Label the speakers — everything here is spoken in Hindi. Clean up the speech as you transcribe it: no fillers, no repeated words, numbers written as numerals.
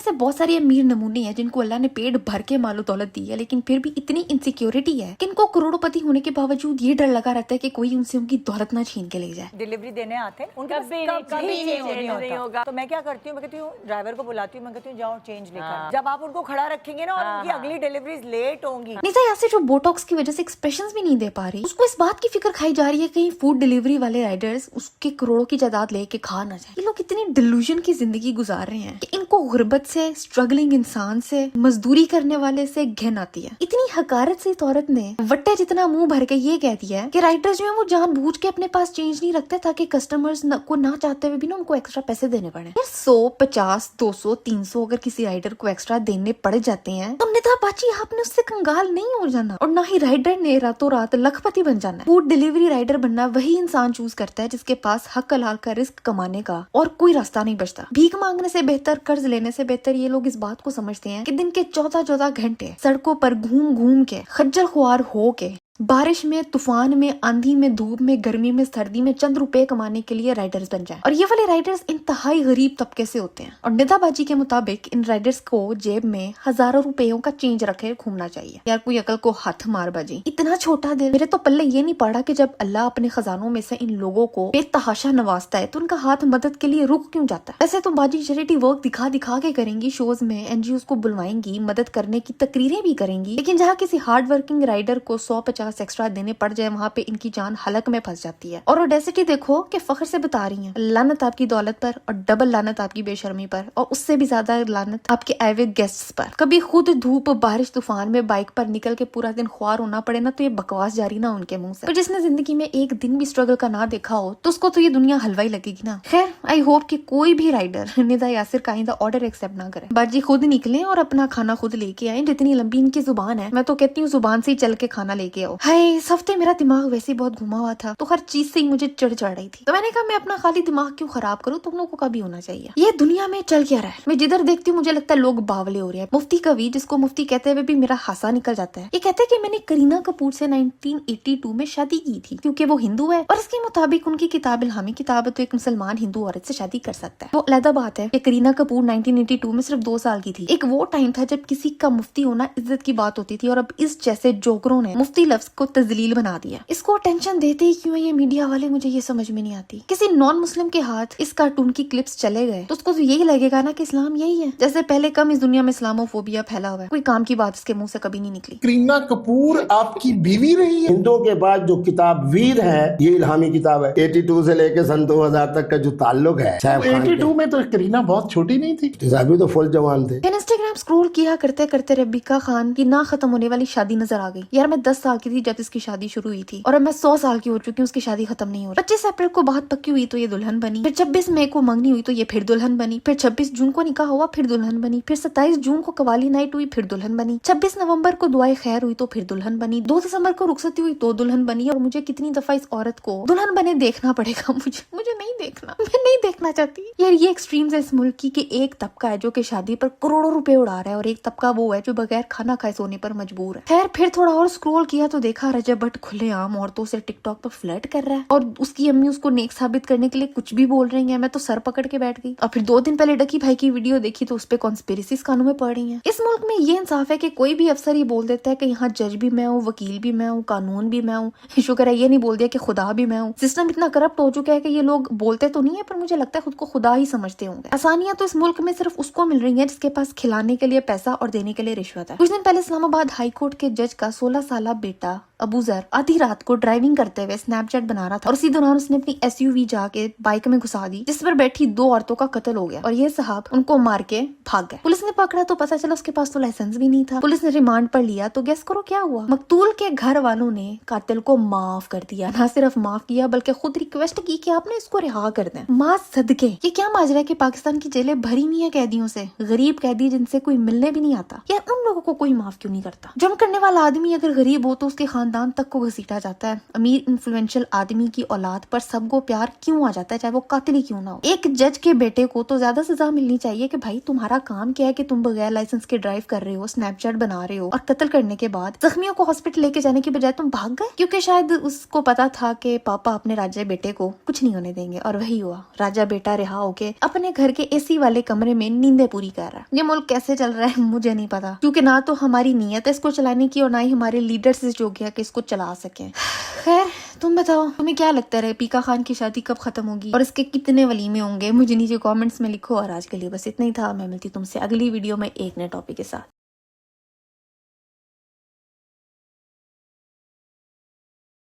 Speaker 1: से बहुत सारे अमीर नमूने हैं जिनको अल्लाह ने पेट भर के मालो दौलत दी है, लेकिन फिर भी इतनी इनसिक्योरिटी है कि इनको करोड़पति होने के बावजूद ये डर लगा रहता है कि कोई उनसे उनकी दौलत ना छीन के ले जाए।
Speaker 2: डिलीवरी देने आते हैं उनका कभी नहीं होगा। तो मैं क्या करती हूँ, मैं कहती हूँ ड्राइवर को बुलाती हूँ, मैं कहती हूँ जाओ चेंज लेकर। जब आप उनको खड़ा रखेंगे ना और उनकी अगली डिलीवरीज लेट होंगी।
Speaker 1: निशा यासिर जो बोटॉक्स की वजह से एक्सप्रेशंस भी नहीं दे पा रही, उसको इस बात की फिक्र खाई जा रही है कहीं फूड डिलीवरी वाले राइडर्स उसके करोड़ों की जायदाद लेके खा ना जाए। ये लोग इतनी डिल्यूजन की जिंदगी गुजार रहे हैं कि इनको गुर्बत से, स्ट्रगलिंग इंसान से, मजदूरी करने वाले से घिन आती है। इतनी हकारत से इस औरत ने वट्टे जितना मुंह भर के ये कह दिया है कि राइडर्स जो है वो जानबूझ के अपने पास चेंज नहीं रखते ताकि कस्टमर्स को ना चाहते हुए भी ना उनको एक्स्ट्रा पैसे देने पड़े। 100, 50, 200, 300 अगर किसी राइडर को एक्स्ट्रा देने पड़ जाते हैं तो निदा बाची आपने उससे कंगाल नहीं हो जाना और ना ही राइडर ने रातों रात लखपति बन जाना है। फूड डिलीवरी राइडर बनना वही इंसान चूज करता है जिसके पास हक हलाल का रिस्क कमाने का और कोई रास्ता नहीं बचता। भीख मांगने से बेहतर, कर्ज लेने से बेहतर ये लोग इस बात को समझते हैं कि दिन के 14-14 घंटे सड़कों पर घूम घूम के, खज्जल खुआर हो के, बारिश में, तूफान में, आंधी में, धूप में, गर्मी में, सर्दी में चंद रुपए कमाने के लिए राइडर्स बन जाएं। और ये वाले राइडर्स इंतहाई गरीब तबके से होते हैं और निदाबाजी के मुताबिक इन राइडर्स को जेब में हजारों रुपयों का चेंज रखे घूमना चाहिए। यार कोई अकल को हाथ मार बाजी, इतना छोटा दिल। मेरे तो पल्ले ये नहीं पड़ा कि जब अल्लाह अपने खजानों में से इन लोगों को बेतहाशा नवाजता है तो उनका हाथ मदद के लिए रुक क्यों जाता है। ऐसे तो बाजी चैरिटी वर्क दिखा दिखा के करेंगी, शोज में एनजीओ को बुलवाएंगी, मदद करने की तकरीरें भी करेंगी, लेकिन जहाँ किसी हार्ड वर्किंग राइडर को 100-50 एक्स्ट्रा देने पड़ जाए वहाँ पे इनकी जान हलक में फंस जाती है। और ऑडेसिटी देखो कि फख्र से बता रही हैं, लानत आपकी दौलत पर और डबल लानत आपकी बेशर्मी पर और उससे भी ज्यादा लानत आपके आए हुए गेस्ट्स पर। कभी खुद धूप, बारिश, तूफान में बाइक पर निकल के पूरा दिन ख्वार होना पड़े ना तो ये बकवास जारी ना उनके मुंह से। पर जिसने जिंदगी में एक दिन भी स्ट्रगल का ना देखा हो तो उसको तो ये दुनिया हलवाई लगेगी ना। खैर आई होप कि कोई भी राइडर निदा यासिर का आइंदा ऑर्डर एक्सेप्ट ना करे। बाजी खुद निकले और अपना खाना खुद लेके आए। जितनी लंबी इनकी जुबान है, मैं तो कहती हूँ जुबान से ही चल के खाना लेके आओ। हाय इस हफ्ते मेरा दिमाग वैसे ही बहुत घुमा हुआ था तो हर चीज से ही मुझे चढ़ रही थी, तो मैंने कहा मैं अपना खाली दिमाग क्यों खराब करूं, तुम लोगों को कभी होना चाहिए। ये दुनिया में चल क्या रहा है, मैं जिधर देखती हूँ मुझे लगता है लोग बावले हो रहे हैं। मुफ्ती कवि, जिसको मुफ्ती कहते हुए भी मेरा हासा निकल जाता है, ये कहते हैं कि मैंने करीना कपूर से 1982 में शादी की थी क्योंकि वो हिंदू है और इसके मुताबिक उनकी किताब इल्हामी किताब है तो एक मुसलमान हिंदू औरत से शादी कर सकता है। वो अलग बात है कि करीना कपूर 1982 में सिर्फ 2 साल की थी। एक वो टाइम था जब किसी का मुफ्ती होना इज्जत की बात होती थी और अब इस जैसे जोकरों ने मुफ्ती लफ्ज को तजलील बना दिया। इसको टेंशन देते ही क्यों है ये मीडिया वाले, मुझे ये समझ में नहीं आती। किसी नॉन मुस्लिम के हाथ इस कार्टून की क्लिप्स चले गए तो उसको तो यही लगेगा ना कि इस्लाम यही है। जैसे पहले कम इस दुनिया में इस्लामोफोबिया फैला हुआ है, कोई काम की बात इसके मुंह से कभी नहीं निकली।
Speaker 3: करीना कपूर आपकी बीवी रही है। हिंदुओं के पास जो किताब वीर है ये इल्हामी किताब है। 82 से लेके सन 2000 तक का जो ताल्लुक है, 82 में तो करीना बहुत छोटी नहीं थी, अभी तो फुल जवान थे।
Speaker 1: इंस्टाग्राम स्क्रॉल किया करते करते रबीका खान की ना खत्म होने वाली शादी नजर आ गई। यार मैं 10 साल की थी जब इसकी शादी शुरू हुई थी और अब मैं 100 साल की हो चुकी हूँ, उसकी शादी खत्म नहीं हो रही। 25 अप्रैल को बात पक्की हुई तो ये दुल्हन बनी, फिर 26 मई को मंगनी हुई तो ये फिर दुल्हन बनी, फिर 26 जून को निकाह हुआ फिर दुल्हन बनी, फिर 27 जून को कवाली नाइट हुई फिर दुल्हन बनी, 26 नवंबर को दुआए खैर हुई तो फिर दुल्हन बनी, 2 दिसंबर को रुखसती हुई तो दुल्हन बनी। और मुझे कितनी दफा इस औरत को दुल्हन बने देखना पड़ेगा, मुझे नहीं देखना, मैं नहीं देखना चाहती। यार ये एक्सट्रीम्स है इस मुल्क की कि एक तबका है जो कि शादी पर करोड़ों रुपए उड़ा रहा है और एक तबका वो है जो बगैर खाना खाए सोने पर मजबूर है। खैर फिर थोड़ा और स्क्रॉल किया तो देखा रजब भट्ट खुलेआम औरतों से टिकटॉक पर फ्लर्ट कर रहा है और उसकी अम्मी उसको नेक साबित करने के लिए कुछ भी बोल रही है। मैं तो सर पकड़ के बैठ गई। और फिर 2 दिन पहले डकी भाई की वीडियो देखी तो उस पे कॉन्स्पिरेसीज कानों में पड़ रही है। इस मुल्क में ये इंसाफ है कि कोई भी अफसर ही बोल देता है कि यहाँ जज भी मैं हूँ, वकील भी मैं हूँ, कानून भी मैं हूँ। शुक्र है ये नहीं बोल दिया कि खुदा भी मैं हूँ। सिस्टम इतना करप्ट हो चुका है कि ये लोग बोलते तो नहीं है पर मुझे लगता है खुद को खुदा ही समझते होंगे। आसानियां तो इस मुल्क में सिर्फ उसको मिल रही है जिसके पास खिलाने के लिए पैसा और देने के लिए रिश्वत है। कुछ दिन पहले इस्लामाबाद हाईकोर्ट के जज का 16 साल बेटा अबूजर आधी रात को ड्राइविंग करते हुए स्नैपचैट बना रहा था और उसी दौरान उसने अपनी एसयूवी जाके बाइक में घुसा दी जिस पर बैठी 2 औरतों का कत्ल हो गया और ये साहब उनको मार के भाग गए। पुलिस ने पकड़ा तो पता चला उसके पास तो लाइसेंस भी नहीं था। पुलिस ने रिमांड पर लिया तो गेस करो क्या हुआ, मकतूल के घर वालों ने कातिल को माफ कर दिया। ना सिर्फ माफ किया बल्कि खुद रिक्वेस्ट की कि आपने इसको रिहा कर दें। माँ सदके ये क्या माजरा है कि पाकिस्तान की जेलें भरी नहीं है कैदियों से, गरीब कैदी जिनसे कोई मिलने भी नहीं आता। यार उन लोगों को कोई माफ क्यों नहीं करता? जुर्म करने वाला आदमी अगर गरीब हो तो उसके खानदान तक को घसीटा जाता है। अमीर इन्फ्लुएंशियल आदमी की औलाद पर सबको प्यार क्यों आ जाता है, चाहे वो कातिल ही क्यों ना हो। एक जज के बेटे को तो ज्यादा सजा मिलनी चाहिए कि भाई तुम्हारा काम क्या है कि तुम बगैर लाइसेंस के ड्राइव कर रहे हो, स्नैपचैट बना रहे हो, और कत्ल करने के बाद जख्मियों को हॉस्पिटल लेके जाने की बजाय तुम भाग गए, क्योंकि शायद उसको पता था कि पापा अपने राजा बेटे को कुछ नहीं होने देंगे। और वही हुआ, राजा बेटा रिहा होके अपने घर के एसी वाले कमरे में नींदें पूरी कर रहा है। ये मुल्क कैसे चल रहा है मुझे नहीं पता, क्योंकि ना तो हमारी नीयत है इसको चलाने की और ना ही हमारे लीडर्स जो गया कि इसको चला सके। खैर तुम बताओ, तुम्हें क्या लगता है पीका खान की शादी कब खत्म होगी और इसके कितने वलीमे होंगे? मुझे नीचे कमेंट्स में लिखो। और आज के लिए बस इतना ही था। मैं मिलती तुमसे अगली वीडियो में एक नए टॉपिक के साथ।